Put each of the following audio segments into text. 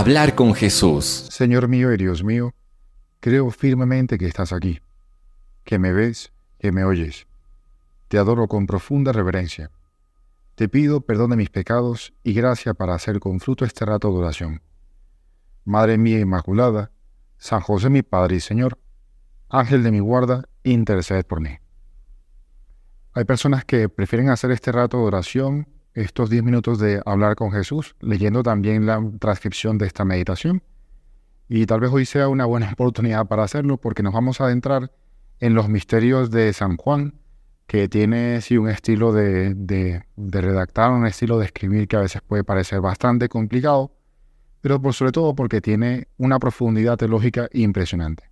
Hablar con Jesús. Señor mío y Dios mío, creo firmemente que estás aquí, que me ves, que me oyes. Te adoro con profunda reverencia. Te pido perdón de mis pecados y gracia para hacer con fruto este rato de oración. Madre mía Inmaculada, San José mi Padre y Señor, Ángel de mi guarda, interced por mí. Hay personas que prefieren hacer este rato de oración, estos 10 minutos de hablar con Jesús, leyendo también la transcripción de esta meditación. Y tal vez hoy sea una buena oportunidad para hacerlo porque nos vamos a adentrar en los misterios de San Juan, que tiene sí un estilo de redactar, un estilo de escribir que a veces puede parecer bastante complicado, pero sobre todo porque tiene una profundidad teológica impresionante.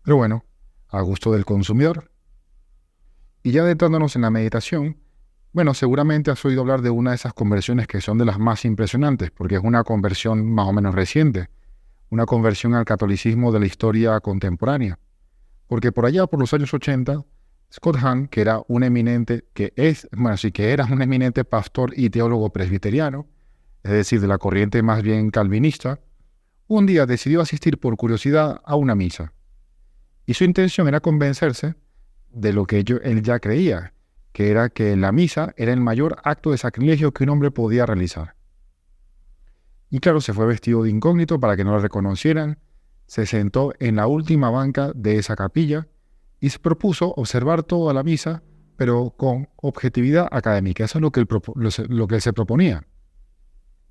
Pero bueno, a gusto del consumidor. Y ya adentrándonos en la meditación, bueno, seguramente has oído hablar de una de esas conversiones que son de las más impresionantes, porque es una conversión más o menos reciente, una conversión al catolicismo de la historia contemporánea. Porque por allá, por los años 80, Scott Hahn, que era un eminente pastor y teólogo presbiteriano, es decir, de la corriente más bien calvinista, un día decidió asistir por curiosidad a una misa. Y su intención era convencerse de lo que él ya creía, que era que la misa era el mayor acto de sacrilegio que un hombre podía realizar. Y claro, se fue vestido de incógnito para que no lo reconocieran, se sentó en la última banca de esa capilla y se propuso observar toda la misa, pero con objetividad académica. Eso es lo que él se proponía.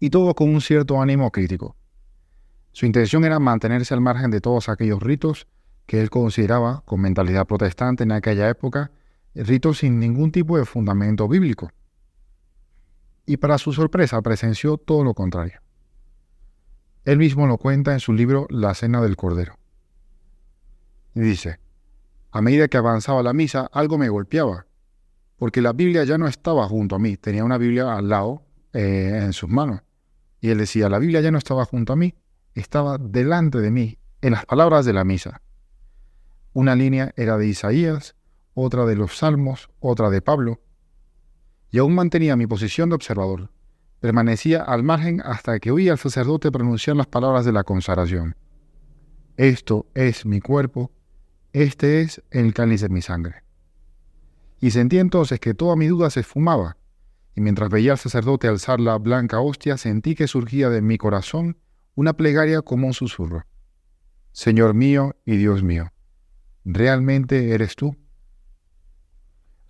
Y todo con un cierto ánimo crítico. Su intención era mantenerse al margen de todos aquellos ritos que él consideraba, con mentalidad protestante en aquella época, ritos sin ningún tipo de fundamento bíblico. Y para su sorpresa presenció todo lo contrario. Él mismo lo cuenta en su libro La Cena del Cordero. Y dice: a medida que avanzaba la misa, algo me golpeaba, porque la Biblia ya no estaba junto a mí, tenía una Biblia al lado, en sus manos. Y él decía, la Biblia ya no estaba junto a mí, estaba delante de mí, en las palabras de la misa. Una línea era de Isaías, otra de los Salmos, otra de Pablo. Y aún mantenía mi posición de observador. Permanecía al margen hasta que oía al sacerdote pronunciar las palabras de la consagración. Esto es mi cuerpo, este es el cáliz de mi sangre. Y sentí entonces que toda mi duda se esfumaba, y mientras veía al sacerdote alzar la blanca hostia, sentí que surgía de mi corazón una plegaria como un susurro. Señor mío y Dios mío, ¿realmente eres tú?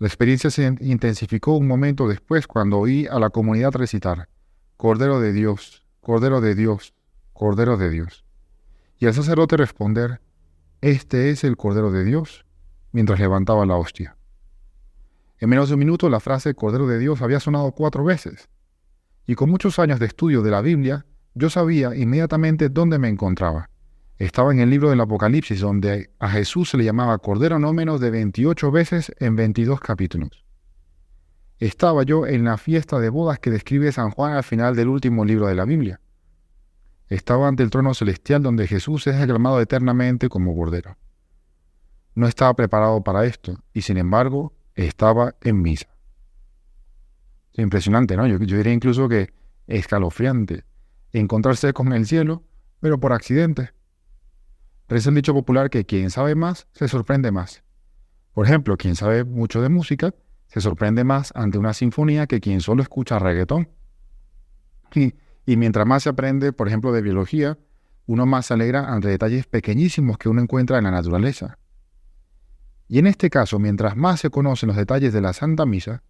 La experiencia se intensificó un momento después cuando oí a la comunidad recitar, Cordero de Dios, Cordero de Dios, Cordero de Dios. Y el sacerdote responder, este es el Cordero de Dios, mientras levantaba la hostia. En menos de un minuto la frase Cordero de Dios había sonado 4 veces. Y con muchos años de estudio de la Biblia, yo sabía inmediatamente dónde me encontraba. Estaba en el libro del Apocalipsis, donde a Jesús se le llamaba Cordero no menos de 28 veces en 22 capítulos. Estaba yo en la fiesta de bodas que describe San Juan al final del último libro de la Biblia. Estaba ante el trono celestial donde Jesús es aclamado eternamente como Cordero. No estaba preparado para esto, y sin embargo, estaba en misa. Es impresionante, ¿no? Yo diría incluso que escalofriante encontrarse con el cielo, pero por accidente. Pero es el dicho popular que quien sabe más se sorprende más. Por ejemplo, quien sabe mucho de música se sorprende más ante una sinfonía que quien solo escucha reggaetón. Y mientras más se aprende, por ejemplo, de biología, uno más se alegra ante detalles pequeñísimos que uno encuentra en la naturaleza. Y en este caso, mientras más se conocen los detalles de la Santa Misa,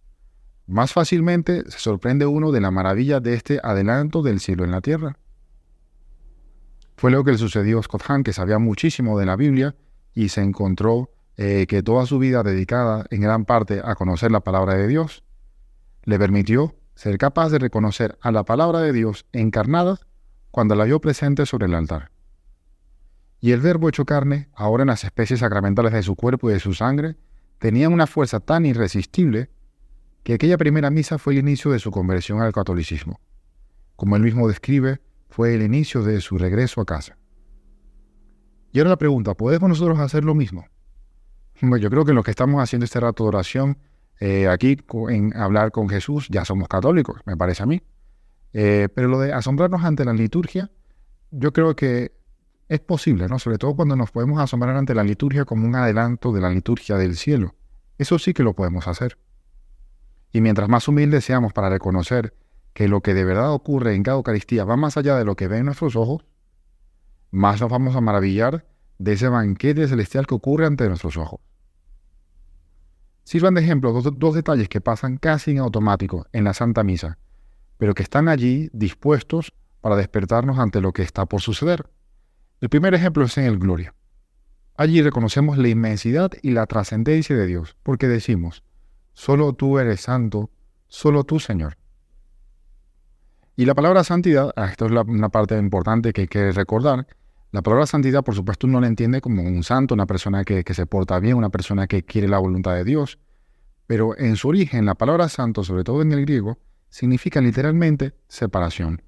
más fácilmente se sorprende uno de la maravilla de este adelanto del cielo en la tierra. Fue lo que le sucedió a Scott Hahn, que sabía muchísimo de la Biblia y se encontró que toda su vida dedicada en gran parte a conocer la palabra de Dios le permitió ser capaz de reconocer a la palabra de Dios encarnada cuando la vio presente sobre el altar. Y el Verbo hecho carne, ahora en las especies sacramentales de su cuerpo y de su sangre, tenía una fuerza tan irresistible que aquella primera misa fue el inicio de su conversión al catolicismo. Como él mismo describe, fue el inicio de su regreso a casa. Y ahora la pregunta, ¿podemos nosotros hacer lo mismo? Bueno, yo creo que los que estamos haciendo este rato de oración, aquí en hablar con Jesús, ya somos católicos, me parece a mí. Pero lo de asombrarnos ante la liturgia, yo creo que es posible, ¿no? Sobre todo cuando nos podemos asombrar ante la liturgia como un adelanto de la liturgia del cielo. Eso sí que lo podemos hacer. Y mientras más humildes seamos para reconocer que lo que de verdad ocurre en cada Eucaristía va más allá de lo que ven nuestros ojos, más nos vamos a maravillar de ese banquete celestial que ocurre ante nuestros ojos. Sirvan de ejemplo dos detalles que pasan casi en automático en la Santa Misa, pero que están allí dispuestos para despertarnos ante lo que está por suceder. El primer ejemplo es en el Gloria. Allí reconocemos la inmensidad y la trascendencia de Dios, porque decimos, solo tú eres santo, solo tú, Señor. Y la palabra santidad, esto es una parte importante que hay que recordar, la palabra santidad, por supuesto, uno la entiende como un santo, una persona que se porta bien, una persona que quiere la voluntad de Dios, pero en su origen, la palabra santo, sobre todo en el griego, significa literalmente separación.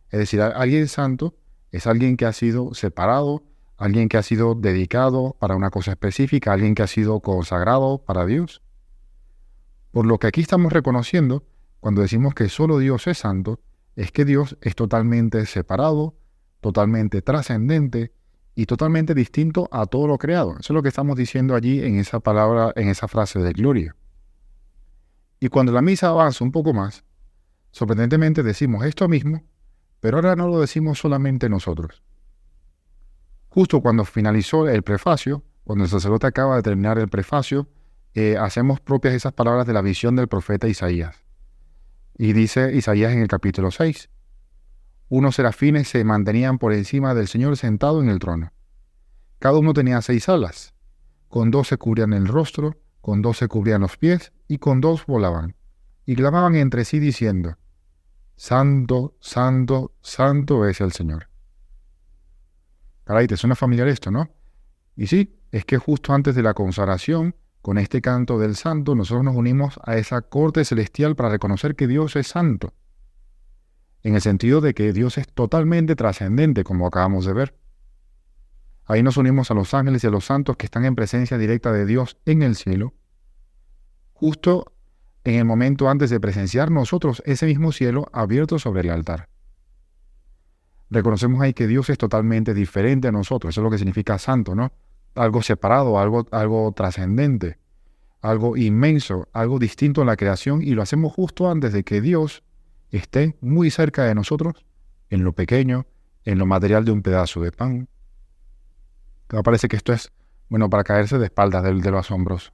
Es decir, alguien santo es alguien que ha sido separado, alguien que ha sido dedicado para una cosa específica, alguien que ha sido consagrado para Dios. Por lo que aquí estamos reconociendo, cuando decimos que solo Dios es santo, es que Dios es totalmente separado, totalmente trascendente y totalmente distinto a todo lo creado. Eso es lo que estamos diciendo allí en esa palabra, en esa frase de gloria. Y cuando la misa avanza un poco más, sorprendentemente decimos esto mismo, pero ahora no lo decimos solamente nosotros. Justo cuando finalizó el prefacio, cuando el sacerdote acaba de terminar el prefacio, hacemos propias esas palabras de la visión del profeta Isaías. Y dice Isaías en el capítulo 6, unos serafines se mantenían por encima del Señor sentado en el trono. Cada uno tenía 6 alas, con 2 se cubrían el rostro, con 2 se cubrían los pies, y con 2 volaban, y clamaban entre sí diciendo, Santo, Santo, Santo es el Señor. Caray, ¿te suena familiar esto, no? Y sí, es que justo antes de la consagración, con este canto del santo, nosotros nos unimos a esa corte celestial para reconocer que Dios es santo, en el sentido de que Dios es totalmente trascendente, como acabamos de ver. Ahí nos unimos a los ángeles y a los santos que están en presencia directa de Dios en el cielo, justo en el momento antes de presenciar nosotros ese mismo cielo abierto sobre el altar. Reconocemos ahí que Dios es totalmente diferente a nosotros, eso es lo que significa santo, ¿no? Algo separado, algo trascendente, algo inmenso, algo distinto en la creación, y lo hacemos justo antes de que Dios esté muy cerca de nosotros, en lo pequeño, en lo material de un pedazo de pan. Me parece que esto es, bueno, para caerse de espaldas de los asombros.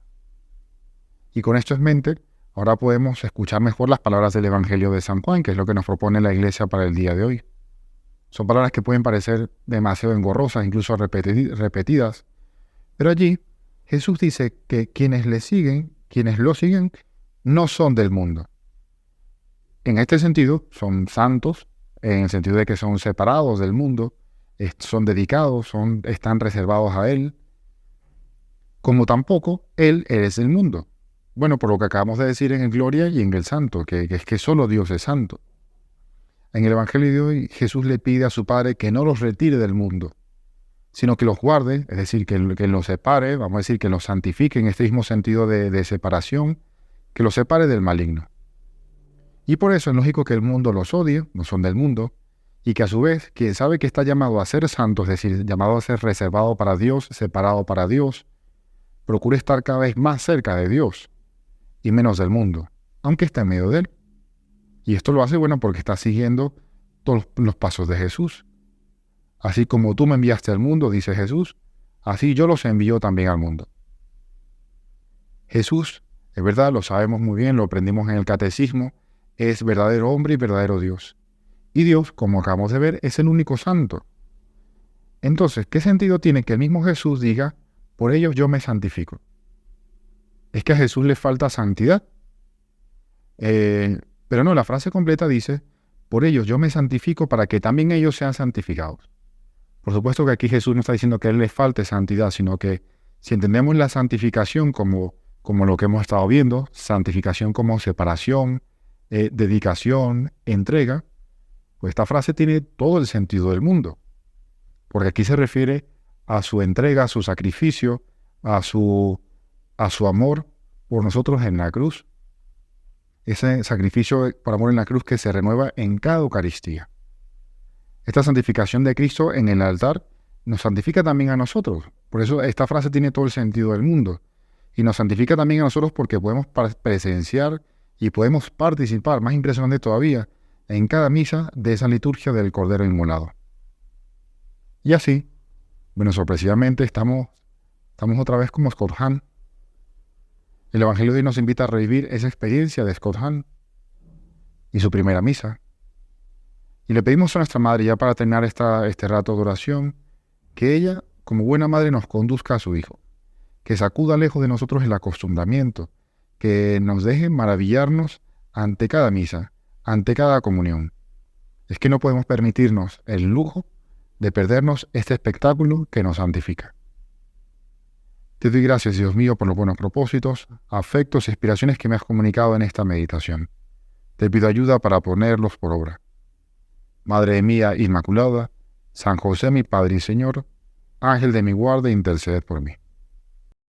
Y con esto en mente, ahora podemos escuchar mejor las palabras del Evangelio de San Juan, que es lo que nos propone la Iglesia para el día de hoy. Son palabras que pueden parecer demasiado engorrosas, incluso repetidas, pero allí Jesús dice que quienes lo siguen, no son del mundo. En este sentido, son santos, en el sentido de que son separados del mundo, son dedicados, están reservados a Él, como tampoco Él es del mundo. Bueno, por lo que acabamos de decir en el Gloria y en el Santo, que es que solo Dios es santo. En el Evangelio de hoy, Jesús le pide a su Padre que no los retire del mundo, sino que los guarde, es decir, que los separe, vamos a decir, que los santifique en este mismo sentido de separación, que los separe del maligno. Y por eso es lógico que el mundo los odie, no son del mundo, y que a su vez, quien sabe que está llamado a ser santo, es decir, llamado a ser reservado para Dios, separado para Dios, procure estar cada vez más cerca de Dios y menos del mundo, aunque esté en medio de él. Y esto lo hace, bueno, porque está siguiendo todos los pasos de Jesús. Así como tú me enviaste al mundo, dice Jesús, así yo los envío también al mundo. Jesús, es verdad, lo sabemos muy bien, lo aprendimos en el catecismo, es verdadero hombre y verdadero Dios. Y Dios, como acabamos de ver, es el único santo. Entonces, ¿qué sentido tiene que el mismo Jesús diga, por ellos yo me santifico? ¿Es que a Jesús le falta santidad? Pero no, la frase completa dice, por ellos yo me santifico para que también ellos sean santificados. Por supuesto que aquí Jesús no está diciendo que a él le falte santidad, sino que si entendemos la santificación como lo que hemos estado viendo, santificación como separación, dedicación, entrega, pues esta frase tiene todo el sentido del mundo. Porque aquí se refiere a su entrega, a su sacrificio, a su amor por nosotros en la cruz. Ese sacrificio por amor en la cruz que se renueva en cada Eucaristía. Esta santificación de Cristo en el altar nos santifica también a nosotros. Por eso esta frase tiene todo el sentido del mundo. Y nos santifica también a nosotros porque podemos presenciar y podemos participar, más impresionante todavía, en cada misa de esa liturgia del Cordero Inmolado. Y así, bueno, sorpresivamente estamos otra vez como Scott Hahn. El Evangelio de hoy nos invita a revivir esa experiencia de Scott Hahn y su primera misa. Y le pedimos a nuestra Madre, ya para terminar este rato de oración, que ella, como buena madre, nos conduzca a su Hijo, que sacuda lejos de nosotros el acostumbramiento, que nos deje maravillarnos ante cada misa, ante cada comunión. Es que no podemos permitirnos el lujo de perdernos este espectáculo que nos santifica. Te doy gracias, Dios mío, por los buenos propósitos, afectos e inspiraciones que me has comunicado en esta meditación. Te pido ayuda para ponerlos por obra. Madre mía Inmaculada, San José mi Padre y Señor, Ángel de mi guarda, interceded por mí.